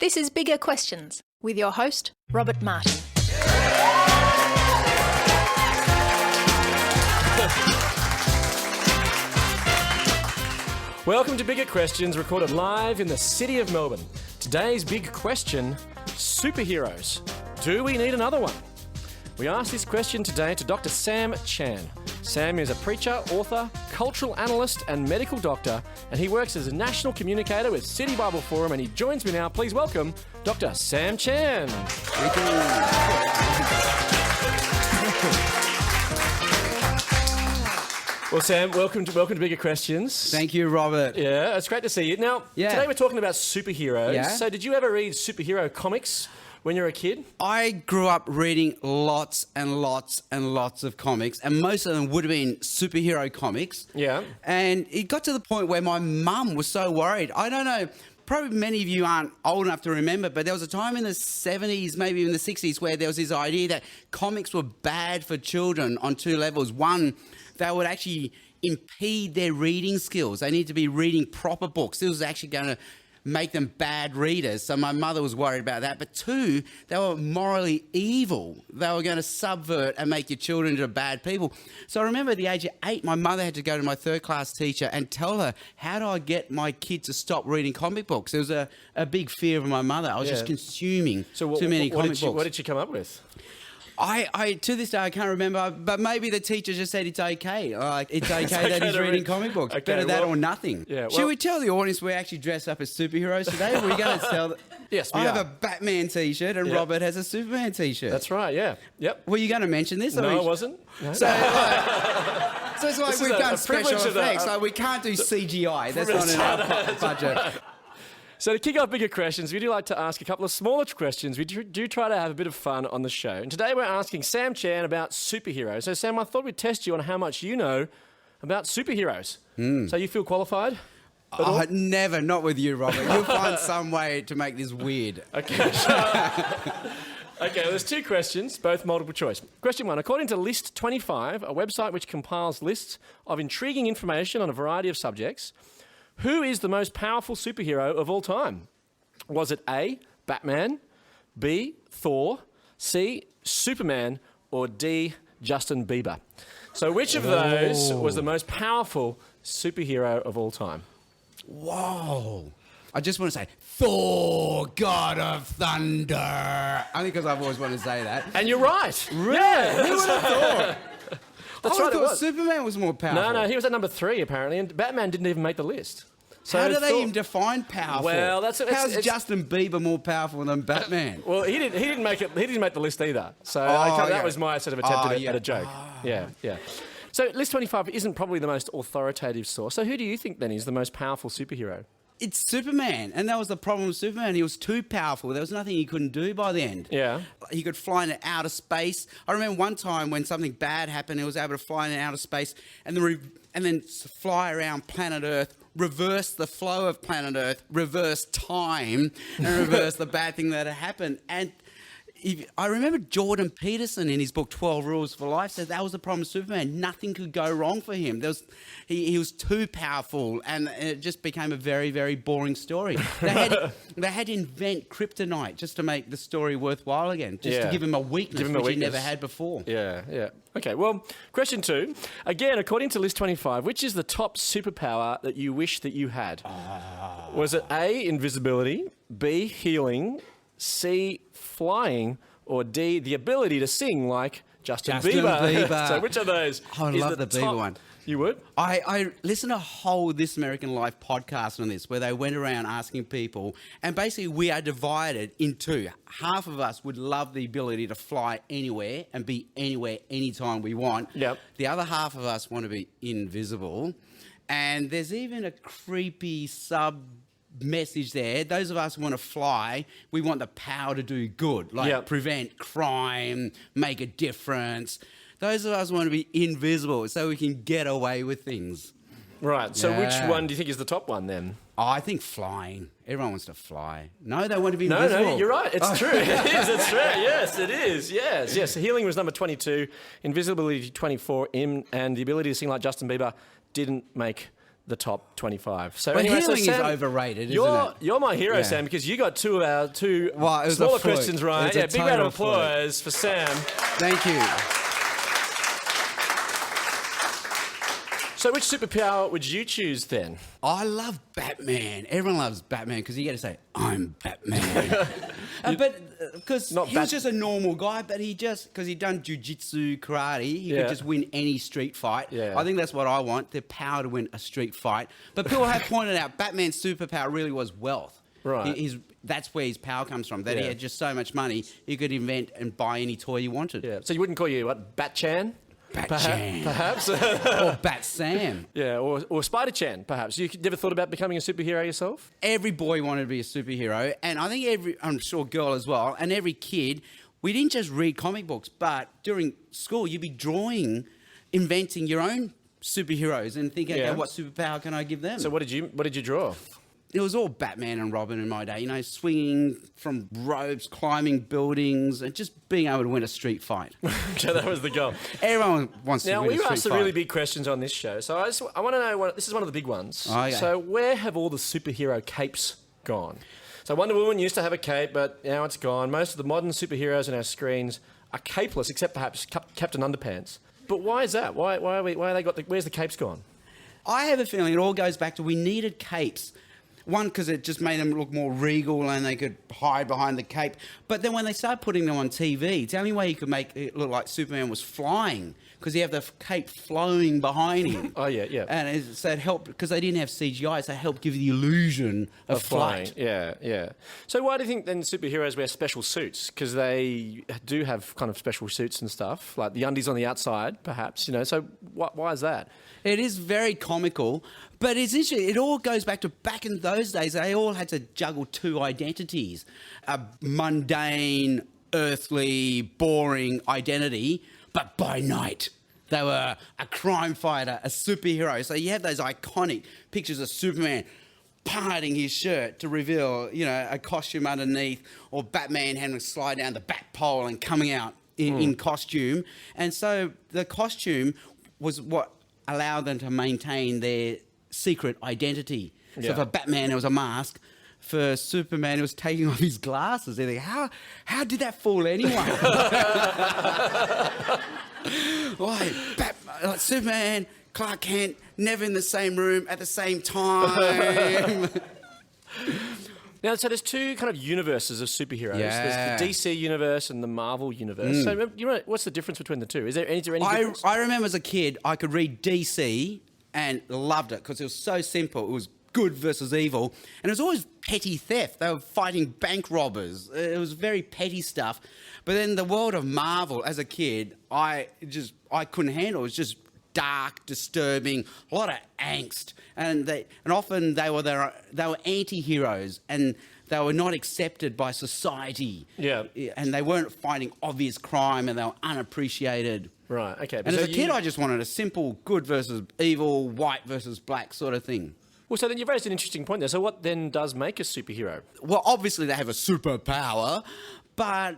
This is Bigger Questions with your host, Robert Martin. Welcome to Bigger Questions, recorded live in the city of Melbourne. Today's big question, superheroes. Do we need another one? We asked this question today to Dr. Sam Chan. Sam is a preacher, author, cultural analyst and medical doctor, and he works as a national communicator with City Bible Forum, and he joins me now. Please welcome Dr. Sam Chan. Thank you. Well, Sam, welcome to Bigger Questions. Thank you, Robert. Yeah, it's great to see you. Now, Today we're talking about superheroes. Yeah. So did you ever read superhero comics when you were a kid? I grew up reading lots and lots and lots of comics, and most of them would have been superhero comics. Yeah. And it got to the point where my mum was so worried. I don't know, probably many of you aren't old enough to remember, but there was a time in the 70s, maybe even the 60s, where there was this idea that comics were bad for children on two levels. One, they would actually impede their reading skills. They need to be reading proper books. This was actually going to make them bad readers. So my mother was worried about that. But two, they were morally evil. They were going to subvert and make your children into bad people. So I remember at the age of 8, my mother had to go to my third class teacher and tell her, how do I get my kid to stop reading comic books? There was a big fear of my mother. I was just consuming too many comic books. What did she come up with? I to this day I can't remember, but maybe the teacher just said it's okay. Like it's okay that he's reading comic books. Okay, Better that or nothing. Yeah, Should we tell the audience we're actually dressed up as superheroes today? We're going to tell. Yes, we I have are. a Batman T-shirt and Robert has a Superman T-shirt. That's right. Yeah. Yep. Were you going to mention this? No, I wasn't. No. So it's like we've done special effects. Like we can't do CGI. That's not in our budget. So to kick off Bigger Questions, we do like to ask a couple of smaller questions. We do try to have a bit of fun on the show. And today we're asking Sam Chan about superheroes. So Sam, I thought we'd test you on how much you know about superheroes. So you feel qualified? Never, not with you, Robert. You'll find some way to make this weird. Okay. Okay, well, there's two questions, both multiple choice. Question 1. According to List 25, a website which compiles lists of intriguing information on a variety of subjects, who is the most powerful superhero of all time? Was it A, Batman, B, Thor, C, Superman, or D, Justin Bieber? So which of those was the most powerful superhero of all time? Whoa. I just want to say, Thor, God of Thunder. Only because I've always wanted to say that. And you're right. Really? Yeah. Who would have thought? That's I right, it thought was. Superman was more powerful. No, he was at number 3 apparently, and Batman didn't even make the list. So How do they even define powerful? Well, how's Justin Bieber more powerful than Batman? Well, he didn't make it. He didn't make the list either. So that was my sort of attempt at a joke. Yeah. So List 25 isn't probably the most authoritative source. So who do you think then is the most powerful superhero? It's Superman, and that was the problem with Superman. He was too powerful. There was nothing he couldn't do by the end. Yeah. He could fly into outer space. I remember one time when something bad happened, he was able to fly into outer space and then fly around planet Earth, reverse the flow of planet Earth, reverse time, and reverse the bad thing that had happened. And I remember Jordan Peterson in his book 12 Rules for Life said that was the problem with Superman. Nothing could go wrong for him. He was too powerful, and it just became a very, very boring story. They had to invent kryptonite just to make the story worthwhile again, just to give him a weakness which he never had before. Yeah. Okay, well, question 2. Again, according to List 25, which is the top superpower that you wish that you had? Was it A, invisibility, B, healing, C, flying, or D, the ability to sing like Justin Bieber? So which of those I would love the Bieber one. You would? I listened to a whole This American Life podcast on this, where they went around asking people, and basically we are divided in two. Half of us would love the ability to fly anywhere and be anywhere anytime we want. Yep. The other half of us want to be invisible. And there's even a creepy message there. Those of us who want to fly, we want the power to do good, like prevent crime, make a difference. Those of us want to be invisible so we can get away with things. Right. So which one do you think is the top one then? Oh, I think flying. Everyone wants to fly. No, they want to be invisible. No, you're right. It's true. It is. It's true. Yes, it is. Yes. Healing was number 22, invisibility 24, and the ability to sing like Justin Bieber didn't make the top 25. So But anyway, healing is Sam, overrated, isn't you're, it? You're my hero, Yeah. Sam, because you got two of our Well, it was a smaller fluke. questions It right. was a Yeah, big round of total fluke. applause for Sam. Thank you. So which superpower would you choose then? I love Batman. Everyone loves Batman because you get to say, I'm Batman. But because Not he was Bat- just a normal guy, but because he'd done jiu-jitsu, karate, he Yeah. could just win any street fight. Yeah. I think that's what I want, the power to win a street fight. But people have pointed out Batman's superpower really was wealth. Right. That's where his power comes from, that he Yeah. had just so much money, he could invent and buy any toy he wanted. Yeah. So you wouldn't call you, what, Bat-Chan? Bat-Chan. Perhaps? Or Bat-Sam. Yeah, or Spider-Chan, perhaps. You never thought about becoming a superhero yourself? Every boy wanted to be a superhero, and I think I'm sure girl as well, and every kid, we didn't just read comic books, but during school, you'd be drawing, inventing your own superheroes and thinking, Yeah. okay, what superpower can I give them? So what did you draw? It was all Batman and Robin in my day, swinging from ropes, climbing buildings, and just being able to win a street fight. Okay, that was the goal. Everyone wants Now, to win we a street asked the fight. really big questions on this show, so I want to know, this is one of the big ones. Oh, yeah. So where have all the superhero capes gone? So Wonder Woman used to have a cape, but now it's gone. Most of the modern superheroes on our screens are capeless, except perhaps Captain Underpants. But why is that? Why are they got where's the capes gone? I have a feeling it all goes back to we needed capes. One, because it just made them look more regal and they could hide behind the cape. But then when they started putting them on TV, it's the only way you could make it look like Superman was flying, because you have the cape flowing behind him. Oh, yeah. And so it helped, because they didn't have CGI, so it helped give you the illusion of Flying. flight. Yeah. So why do you think then superheroes wear special suits? Because they do have kind of special suits and stuff, like the undies on the outside, perhaps. So why is that? It is very comical, but it's interesting. It all goes back to back in those days. They all had to juggle two identities: a mundane, earthly, boring identity, but by night they were a crime fighter, a superhero. So you have those iconic pictures of Superman parting his shirt to reveal, a costume underneath, or Batman having to slide down the bat pole and coming out in costume. And so the costume was what allowed them to maintain their secret identity. Yeah. So for Batman, it was a mask. For Superman, it was taking off his glasses. They think, how did that fool anyone? like Superman, Clark Kent, never in the same room at the same time. Now, so there's two kind of universes of superheroes. Yeah. There's the DC universe and the Marvel universe. So what's the difference between the two? Is there any difference? I remember as a kid, I could read DC and loved it because it was so simple. It was good versus evil. And it was always petty theft. They were fighting bank robbers. It was very petty stuff. But then the world of Marvel, as a kid, I couldn't handle. It was just dark, disturbing, a lot of angst, and often they were anti-heroes, and they were not accepted by society. Yeah. And they weren't fighting obvious crime, and they were unappreciated. Right, okay. And as a kid, I just wanted a simple good versus evil, white versus black sort of thing. Well, so then you've raised an interesting point there. So what then does make a superhero? Well, obviously they have a superpower, but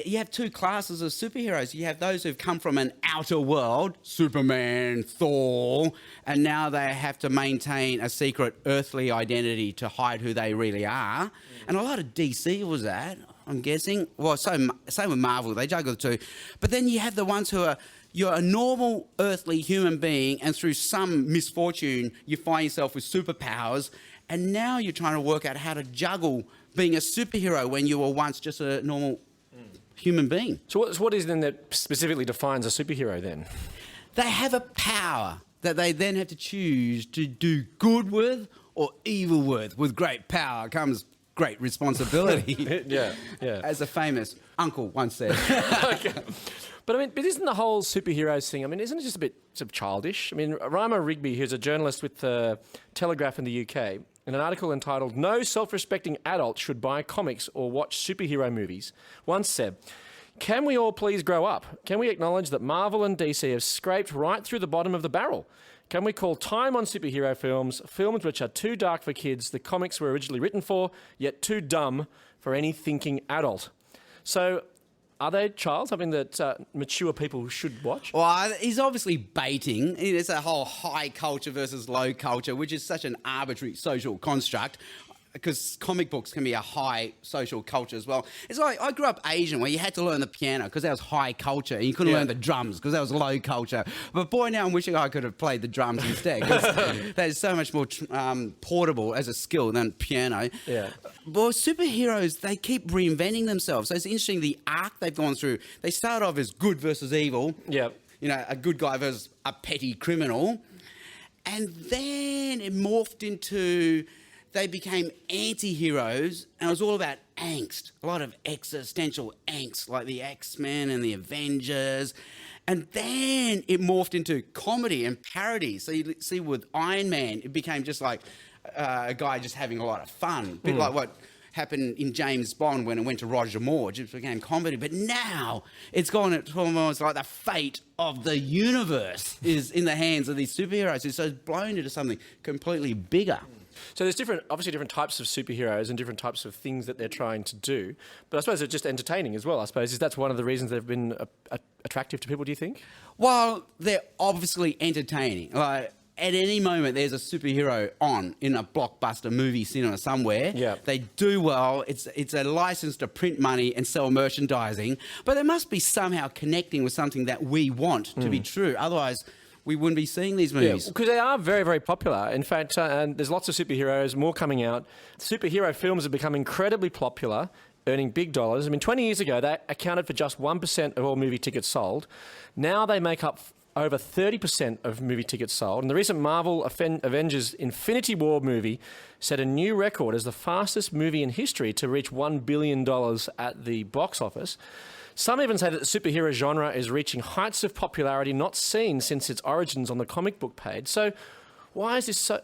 you have two classes of superheroes. You have those who've come from an outer world, Superman, Thor, and now they have to maintain a secret earthly identity to hide who they really are. And a lot of DC was that, I'm guessing. Well, same with Marvel, they juggle the two. But then you have the ones who are, you're a normal earthly human being, and through some misfortune, you find yourself with superpowers, and now you're trying to work out how to juggle being a superhero when you were once just a normal human being. So what is then that specifically defines a superhero then? They have a power that they then have to choose to do good with or evil with. With great power comes great responsibility. Yeah. As a famous uncle once said. Okay. But isn't the whole superheroes thing, isn't it just a bit sort of childish? Rima Rigby, who's a journalist with the Telegraph in the UK, in an article entitled "No Self-Respecting Adult Should Buy Comics or Watch Superhero Movies," once said, "Can we all please grow up? Can we acknowledge that Marvel and DC have scraped right through the bottom of the barrel? Can we call time on superhero films, films which are too dark for kids, the comics were originally written for, yet too dumb for any thinking adult?" So Are they, Charles, something that mature people should watch? Well, he's obviously baiting. It's a whole high culture versus low culture, which is such an arbitrary social construct. Because comic books can be a high social culture as well. It's like I grew up Asian where you had to learn the piano because that was high culture and you couldn't learn the drums because that was low culture. But boy, now I'm wishing I could have played the drums instead because that is so much more portable as a skill than piano. Yeah. Well, superheroes, they keep reinventing themselves. So it's interesting the arc they've gone through. They start off as good versus evil. Yeah. You know, a good guy versus a petty criminal. And then it morphed into... They became anti-heroes, and it was all about angst, a lot of existential angst, like the X-Men and the Avengers. And then it morphed into comedy and parody. So you see with Iron Man, it became just like a guy just having a lot of fun, a bit like what happened in James Bond when it went to Roger Moore. It just became comedy. But now it's gone to almost like the fate of the universe is in the hands of these superheroes. So it's blown into something completely bigger. So there's obviously different types of superheroes and different types of things that they're trying to do. But I suppose it's just entertaining as well, I suppose. Is that's one of the reasons they've been attractive to people, do you think? Well, they're obviously entertaining. Like, at any moment, there's a superhero on in a blockbuster movie cinema somewhere. Yeah. They do well. It's a license to print money and sell merchandising. But they must be somehow connecting with something that we want to be true. Otherwise... we wouldn't be seeing these movies. Because they are very, very popular. In fact, and there's lots of superheroes, more coming out. Superhero films have become incredibly popular, earning big dollars. I mean, 20 years ago, they accounted for just 1% of all movie tickets sold. Now they make up over 30% of movie tickets sold. And the recent Marvel Avengers Infinity War movie set a new record as the fastest movie in history to reach $1 billion at the box office. Some even say that the superhero genre is reaching heights of popularity not seen since its origins on the comic book page. So why is this so?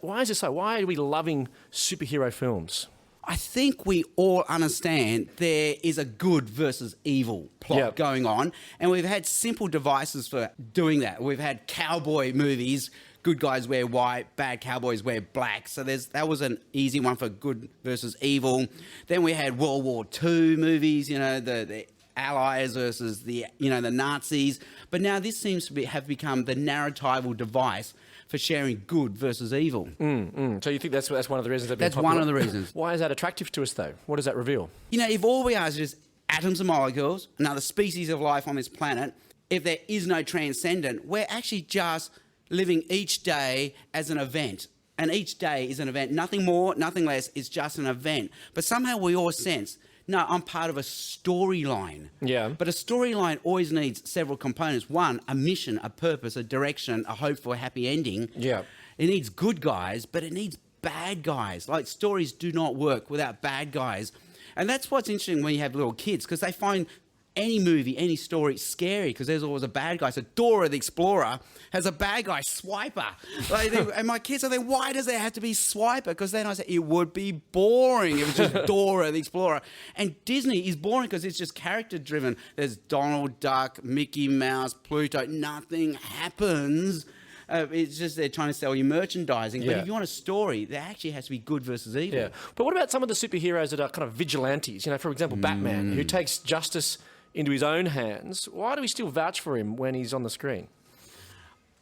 Why are we loving superhero films? I think we all understand there is a good versus evil plot going on, and we've had simple devices for doing that. We've had cowboy movies. Good guys wear white, bad cowboys wear black. So that was an easy one for good versus evil. Then we had World War II movies, the Allies versus the Nazis. But now this seems to have become the narratival device for sharing good versus evil. So you think that's one of the reasons they've been That's popular? one of the reasons. Why is that attractive to us, though? What does that reveal? If all we are is just atoms and molecules, another species of life on this planet, if there is no transcendent, we're actually just living each day as an event. And each day is an event. Nothing more, nothing less. It's just an event. But somehow we all sense, no, I'm part of a storyline. Yeah. But a storyline always needs several components. One, a mission, a purpose, a direction, a hope for a happy ending. Yeah. It needs good guys, but it needs bad guys. Like, stories do not work without bad guys. And that's what's interesting when you have little kids, because they find any movie, any story scary because there's always a bad guy. So Dora the Explorer has a bad guy, Swiper. And my kids are there, why does there have to be Swiper? Because then I say, it would be boring if it was just Dora the Explorer. And Disney is boring because it's just character driven. There's Donald Duck, Mickey Mouse, Pluto. Nothing happens. It's just they're trying to sell you merchandising. But if you want a story, there actually has to be good versus evil. Yeah. But what about some of the superheroes that are kind of vigilantes? For example, Batman, who takes justice into his own hands. Why do we still vouch for him when he's on the screen?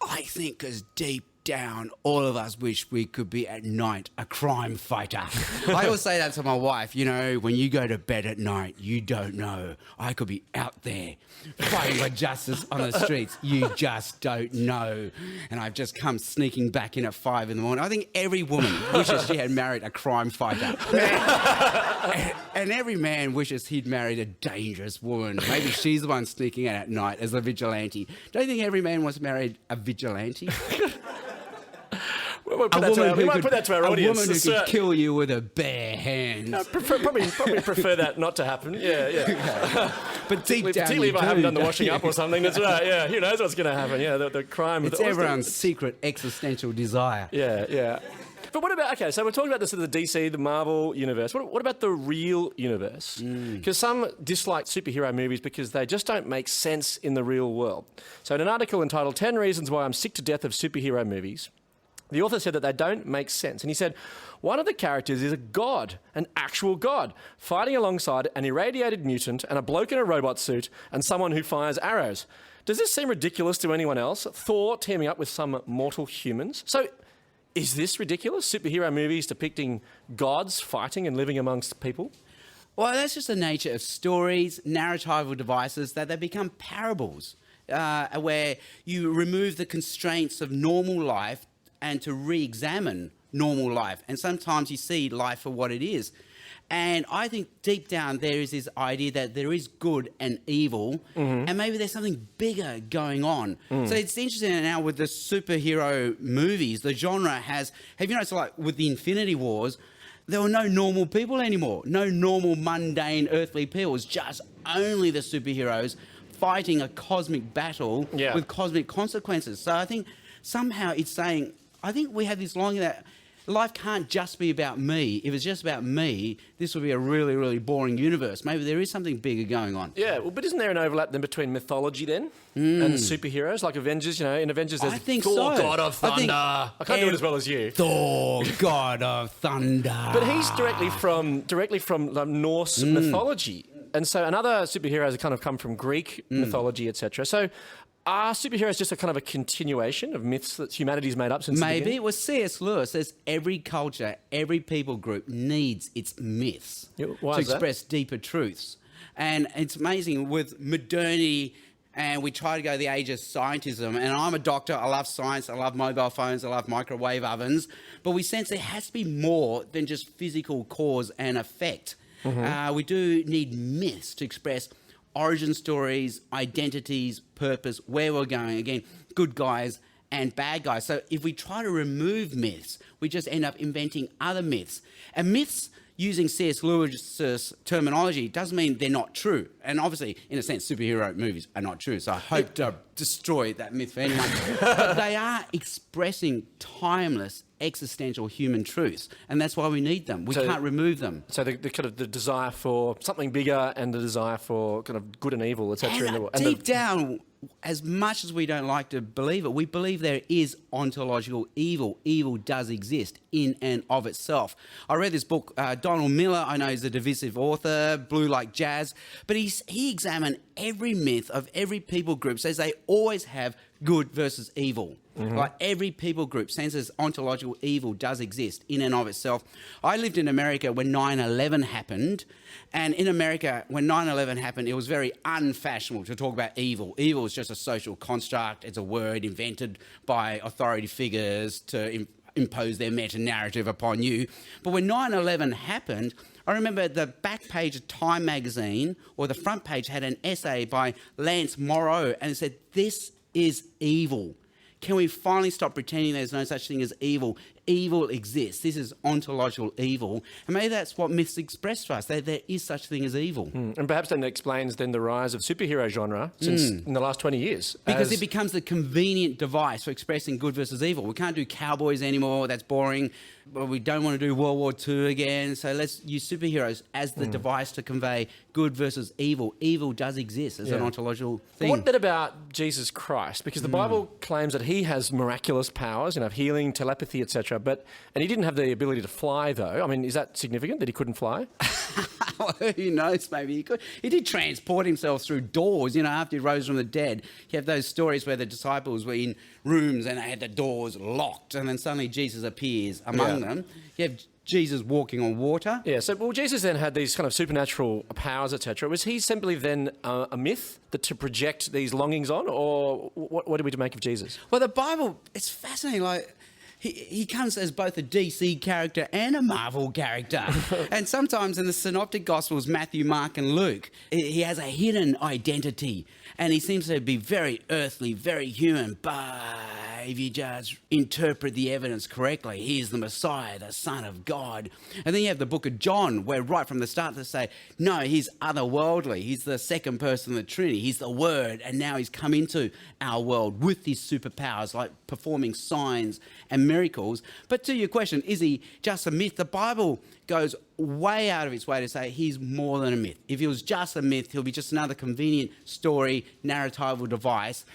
I think because deep down, all of us wish we could be at night a crime fighter. I always say that to my wife, when you go to bed at night, you don't know. I could be out there fighting for justice on the streets. You just don't know. And I've just come sneaking back in at 5 a.m. I think every woman wishes she had married a crime fighter. And every man wishes he'd married a dangerous woman. Maybe she's the one sneaking out at night as a vigilante. Don't you think every man wants to marry a vigilante? We might put that to our audience. A woman who could kill you with her bare hands. Probably prefer that not to happen. Yeah. But deep down, particularly if I haven't done the washing up or something. That's right. Yeah. Who knows what's going to happen? Yeah. The crime. It's everyone's secret existential desire. Yeah. But what about, so we're talking about the sort of the DC, the Marvel universe. What about the real universe? Because some dislike superhero movies because they just don't make sense in the real world. So in an article entitled 10 Reasons Why I'm Sick to Death of Superhero Movies, The author said that they don't make sense. And he said, one of the characters is a god, an actual god, fighting alongside an irradiated mutant and a bloke in a robot suit and someone who fires arrows. Does this seem ridiculous to anyone else? Thor teaming up with some mortal humans? So is this ridiculous? Superhero movies depicting gods fighting and living amongst people? Well, that's just the nature of stories, narratival devices, that they become parables, where you remove the constraints of normal life and to re-examine normal life. And sometimes you see life for what it is. And I think deep down there is this idea that there is good and evil, and maybe there's something bigger going on. So it's interesting now with the superhero movies, the genre has... Have you noticed, like, with the Infinity Wars, there were no normal people anymore. No normal, mundane, earthly people. It was just only the superheroes fighting a cosmic battle with cosmic consequences. So I think somehow it's saying... I think we have this longing that life can't just be about me. If it's just about me, this would be a really, really boring universe. Maybe there is something bigger going on. Yeah, well, but isn't there an overlap then between mythology then and superheroes? Like Avengers, you know, in Avengers there's Thor, God of Thunder. I can't do it as well as you. Thor, God of Thunder. But he's directly from Norse mythology. And so, and other superheroes have kind of come from Greek mythology, etc. So are superheroes just a kind of a continuation of myths that humanity's made up since the beginning? Maybe. Well, C.S. Lewis says every culture, every people group needs its myths to express deeper truths. And it's amazing with modernity, and we try to go the age of scientism. And I'm a doctor. I love science. I love mobile phones. I love microwave ovens. But we sense there has to be more than just physical cause and effect. We do need myths to express origin stories, identities, purpose, where we're going. Again, good guys and bad guys. So if we try to remove myths, we just end up inventing other myths. And myths, using C.S. Lewis's terminology, doesn't mean they're not true. And obviously, in a sense, superhero movies are not true. So I hope to destroy that myth for anyone. But they are expressing timeless, existential human truths. And that's why we need them. We can't remove them. So the kind of the desire for something bigger and the desire for kind of good and evil, etc. And deep down, as much as we don't like to believe it, we believe there is ontological evil. Evil does exist in and of itself. I read this book, Donald Miller, I know he's a divisive author, Blue Like Jazz, but he examined every myth of every people group, says they always have good versus evil. Like every people group senses ontological evil does exist in and of itself. I lived in America when 9/11 happened, and in America, when 9/11 happened, it was very unfashionable to talk about evil. Evil is just a social construct. It's a word invented by authority figures to impose their meta-narrative upon you. But when 9/11 happened, I remember the back page of Time magazine, or the front page, had an essay by Lance Morrow, and it said, "This is evil. Can we finally stop pretending there's no such thing as evil? Evil exists. This is ontological evil." And maybe that's what myths express to us, that there is such a thing as evil. And perhaps then that explains then the rise of superhero genre since in the last 20 years. Because it becomes the convenient device for expressing good versus evil. We can't do cowboys anymore. That's boring. But we don't want to do World War II again. So let's use superheroes as the device to convey good versus evil. Evil does exist as an ontological thing. What then about Jesus Christ? Because the Bible claims that he has miraculous powers, you know, healing, telepathy, etc. And he didn't have the ability to fly, though. I mean, is that significant that he couldn't fly? Well, who knows? Maybe he could. He did transport himself through doors, you know, after he rose from the dead. You have those stories where the disciples were in rooms and they had the doors locked, and then suddenly Jesus appears among them. You have Jesus walking on water. Yeah, so well, Jesus then had these kind of supernatural powers, etc. Was he simply then a myth that to project these longings on, or what do we make of Jesus? Well, the Bible, it's fascinating. Like, he comes as both a DC character and a Marvel character. And sometimes in the Synoptic Gospels, Matthew, Mark and Luke, he has a hidden identity. And he seems to be very earthly, very human. But if you just interpret the evidence correctly, he is the Messiah, the Son of God. And then you have the book of John, where right from the start they say, no, he's otherworldly. He's the second person of the Trinity. He's the Word. And now he's come into our world with his superpowers, like performing signs and miracles. But to your question, is he just a myth? The Bible goes way out of its way to say he's more than a myth. If he was just a myth, he'll be just another convenient story, narratival device.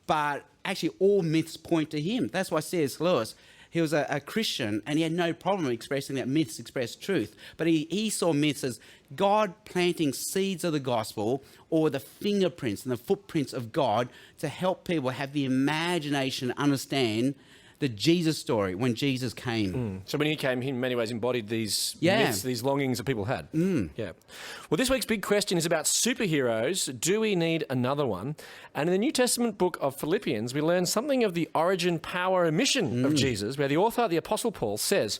But actually, all myths point to him. That's why C.S. Lewis He was a Christian, and he had no problem expressing that myths express truth. But he saw myths as God planting seeds of the gospel, or the fingerprints and the footprints of God to help people have the imagination understand the Jesus story when Jesus came. So when he came, he in many ways embodied these myths, these longings that people had. Yeah. Well, this week's big question is about superheroes. Do we need another one? And in the New Testament book of Philippians, we learn something of the origin, power, and mission of Jesus, where the author, the Apostle Paul, says,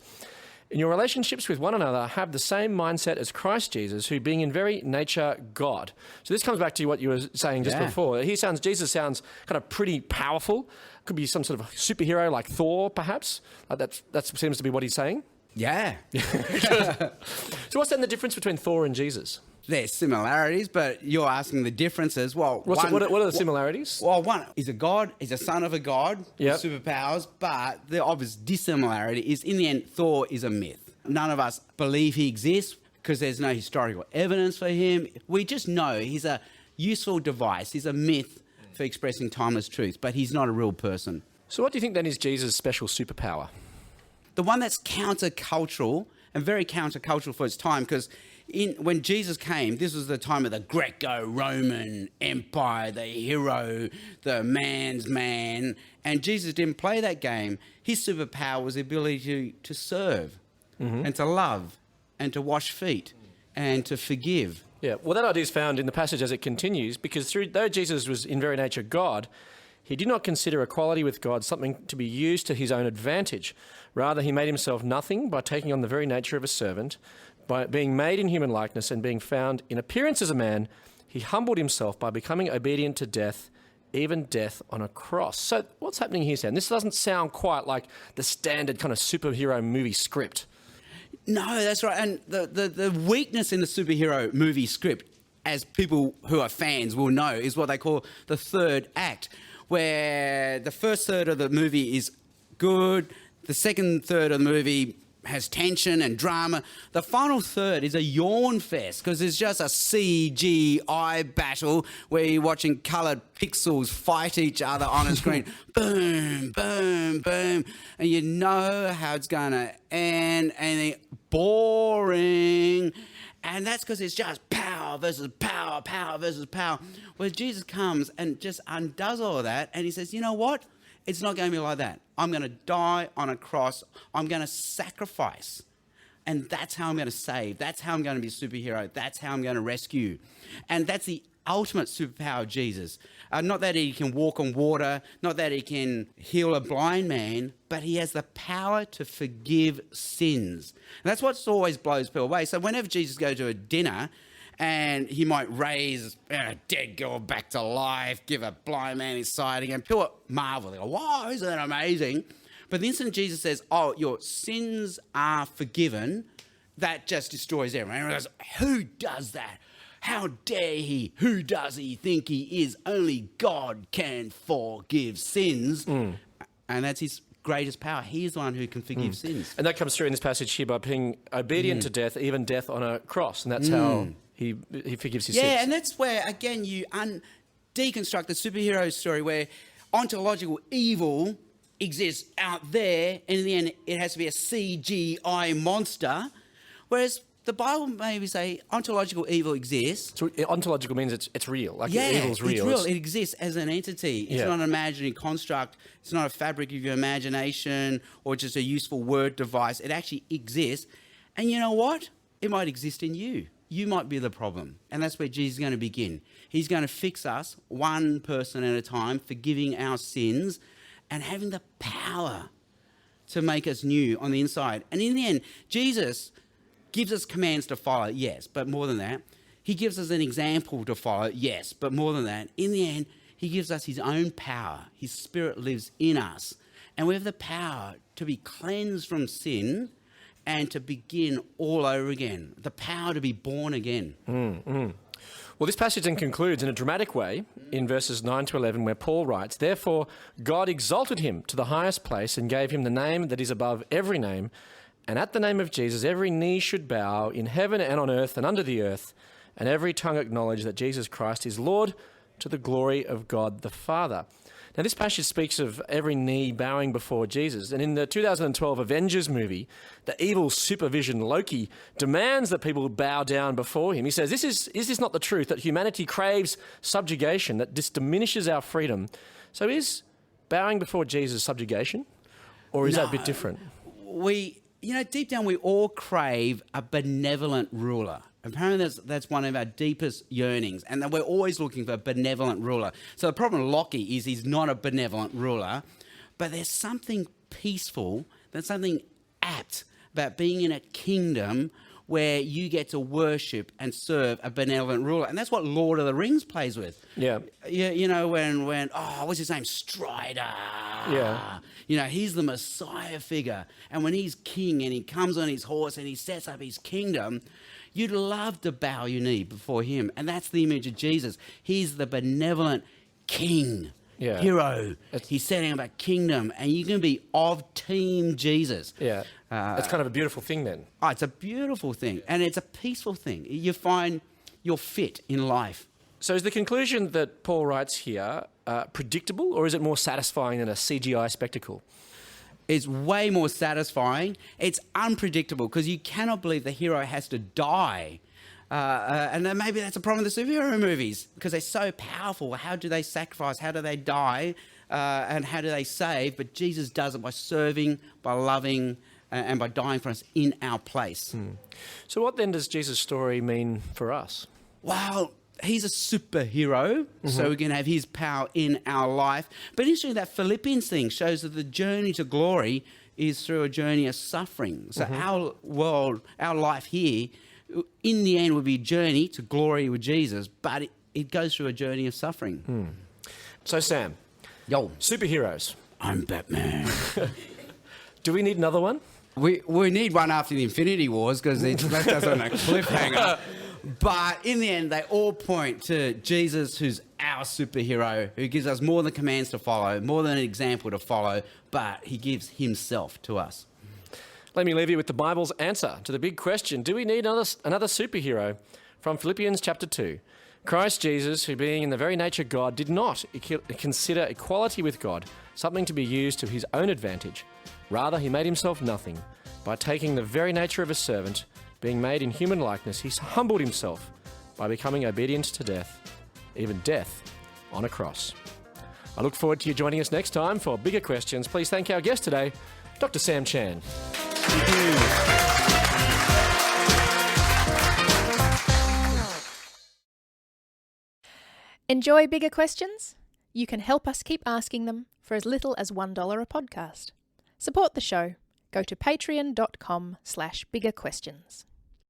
in your relationships with one another, have the same mindset as Christ Jesus, who being in very nature God. So this comes back to what you were saying just before. Jesus sounds kind of pretty powerful. Could be some sort of superhero like Thor, perhaps. That seems to be what he's saying. Yeah. So what's then the difference between Thor and Jesus? There's similarities, but you're asking the differences. Well, what are the similarities? Well, one is a god, he's a son of a god with superpowers, but the obvious dissimilarity is, in the end, Thor is a myth. None of us believe he exists because there's no historical evidence for him. We just know he's a useful device. He's a myth for expressing timeless truth, but he's not a real person. So what do you think then is Jesus' special superpower? The one that's countercultural, and very countercultural for its time, because when Jesus came, this was the time of the Greco-Roman Empire, the hero, the man's man, and Jesus didn't play that game. His superpower was the ability to serve and to love and to wash feet and to forgive. Yeah, well, that idea is found in the passage as it continues, because though Jesus was in very nature God, he did not consider equality with God something to be used to his own advantage. Rather, he made himself nothing by taking on the very nature of a servant. By being made in human likeness and being found in appearance as a man, he humbled himself by becoming obedient to death, even death on a cross. So what's happening here, Sam? This doesn't sound quite like the standard kind of superhero movie script. No, that's right. And the weakness in the superhero movie script, as people who are fans will know, is what they call the third act, where the first third of the movie is good, the second third of the movie has tension and drama. The final third is a yawn fest because it's just a CGI battle where you're watching coloured pixels fight each other on a screen. Boom, boom, boom. And you know how it's going to end, and it's boring. And that's because it's just power versus power, power versus power. Where Jesus comes and just undoes all of that, and he says, you know what? It's not going to be like that. I'm going to die on a cross. I'm going to sacrifice. And that's how I'm going to save. That's how I'm going to be a superhero. That's how I'm going to rescue. And that's the ultimate superpower of Jesus. Not that he can walk on water, not that he can heal a blind man, but he has the power to forgive sins. And that's what always blows people away. So whenever Jesus goes to a dinner, and he might raise a dead girl back to life, give a blind man his sight again. People marvel. They go, wow, isn't that amazing? But the instant Jesus says, oh, your sins are forgiven, that just destroys everyone. Everyone goes, who does that? How dare he? Who does he think he is? Only God can forgive sins. And that's his greatest power. He is the one who can forgive sins. And that comes through in this passage here by being obedient to death, even death on a cross. And that's how he forgives his sins. Yeah, and that's where, again, you deconstruct the superhero story where ontological evil exists out there, and in the end, it has to be a CGI monster. Whereas the Bible maybe say ontological evil exists. So ontological means it's real. Like evil's real. It's real. It exists as an entity. It's not an imaginary construct. It's not a fabric of your imagination or just a useful word device. It actually exists. And you know what? It might exist in you. You might be the problem. And that's where Jesus is going to begin. He's going to fix us one person at a time, forgiving our sins and having the power to make us new on the inside. And in the end, Jesus gives us commands to follow, yes, but more than that, he gives us an example to follow, yes, but more than that, in the end, he gives us his own power. His Spirit lives in us. And we have the power to be cleansed from sin and to begin all over again. The power to be born again. Well, this passage then concludes in a dramatic way in verses 9 to 11, where Paul writes, therefore, God exalted him to the highest place and gave him the name that is above every name. And at the name of Jesus, every knee should bow in heaven and on earth and under the earth, and every tongue acknowledge that Jesus Christ is Lord, to the glory of God the Father. Now, this passage speaks of every knee bowing before Jesus. And in the 2012 Avengers movie, the evil supervision Loki demands that people bow down before him. He says, is this not the truth, that humanity craves subjugation, that this diminishes our freedom? So is bowing before Jesus subjugation? Or is that a bit different? Deep down, we all crave a benevolent ruler. Apparently, that's one of our deepest yearnings, and that we're always looking for a benevolent ruler. So the problem with Lockie is he's not a benevolent ruler, but there's something peaceful, there's something apt about being in a kingdom where you get to worship and serve a benevolent ruler. And that's what Lord of the Rings plays with. Yeah. When what's his name? Strider. Yeah. He's the Messiah figure. And when he's king and he comes on his horse and he sets up his kingdom, you'd love to bow your knee before him. And that's the image of Jesus. He's the benevolent king. Yeah. Hero. He's setting up a kingdom, and you can be of Team Jesus. Yeah. It's kind of a beautiful thing then. Oh, it's a beautiful thing, and it's a peaceful thing. You find you're fit in life. So is the conclusion that Paul writes here predictable, or is it more satisfying than a CGI spectacle? It's way more satisfying. It's unpredictable because you cannot believe the hero has to die. And then maybe that's a problem with the superhero movies because they're so powerful. How do they sacrifice? How do they die? And how do they save? But Jesus does it by serving, by loving, and by dying for us in our place. So what then does Jesus' story mean for us? Well, he's a superhero, so we can have his power in our life. But interestingly, that Philippians thing shows that the journey to glory is through a journey of suffering. So our world, our life here, in the end will be a journey to glory with Jesus, but it goes through a journey of suffering. So Sam, superheroes. I'm Batman. Do we need another one? We need one after the Infinity Wars because it left us on a cliffhanger. But in the end, they all point to Jesus, who's our superhero, who gives us more than commands to follow, more than an example to follow, but he gives himself to us. Let me leave you with the Bible's answer to the big question, do we need another superhero? From Philippians chapter 2. Christ Jesus, who being in the very nature God, did not consider equality with God something to be used to his own advantage. Rather, he made himself nothing. By taking the very nature of a servant, being made in human likeness, he humbled himself by becoming obedient to death, even death on a cross. I look forward to you joining us next time for bigger questions. Please thank our guest today, Dr. Sam Chan. Thank you. Enjoy bigger questions? You can help us keep asking them for as little as $1 a podcast. Support the show. Go to patreon.com/biggerquestions.